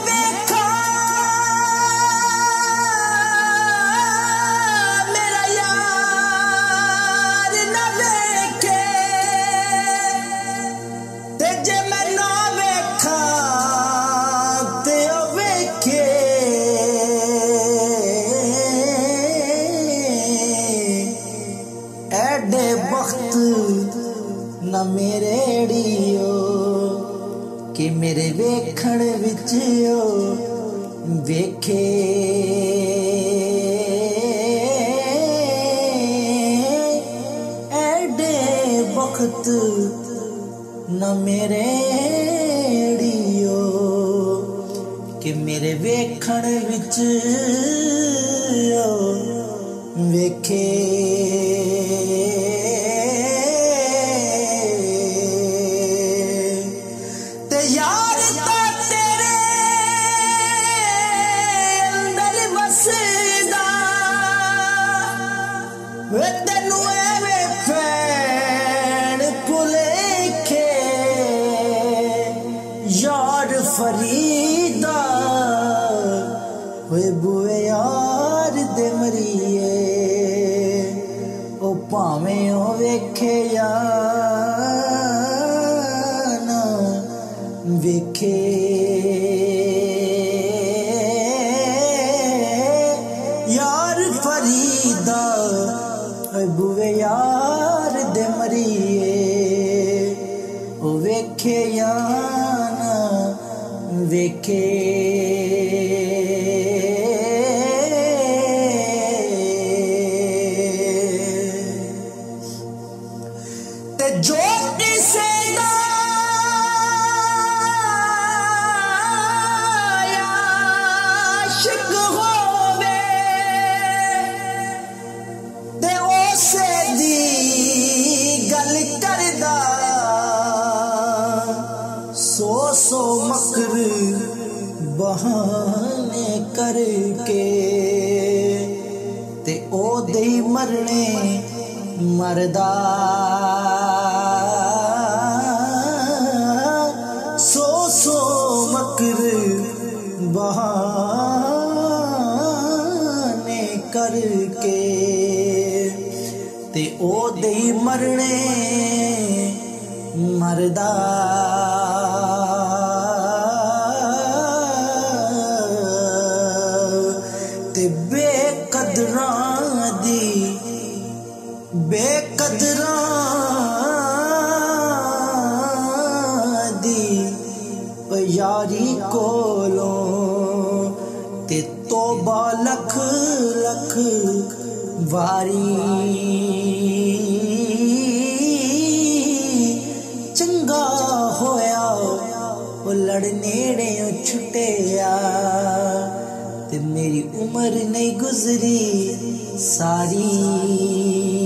देखा मेरा यार ना देखे ते जे मैं ना वेखा ते ओ वेखे एडे वक्त ना मेरे डियो कि मेरे वेखण विच ओ वेखे एडे वक्त न मेरे डियो कि मेरे वेखण विच ओ वेखे ते यार ता तेरे अंदर वसदा वे तेनू एवें फैन भुलेखे यार फरीदा होए बुए यार दे मरिए ओ भावें ओ वेखे या ना वेखे यार फरीदा होए बुए यार दे मरिए ओ वेखे या ना वेखे ते जो किसे दा आशिक होवे ते उसे दी गल करदा सौ सौ मकर बहाने करके ते ओ दे मरने मरदा सौ सौ मकर बहाने करके ते ओ दे मरने मरदा ते बेकदरां दी यारी कोलों ते तोबा लख लख वारी चंगा होया ओ लड़नेड़े छुटिया ते मेरी उम्र नहीं गुजरी सारी।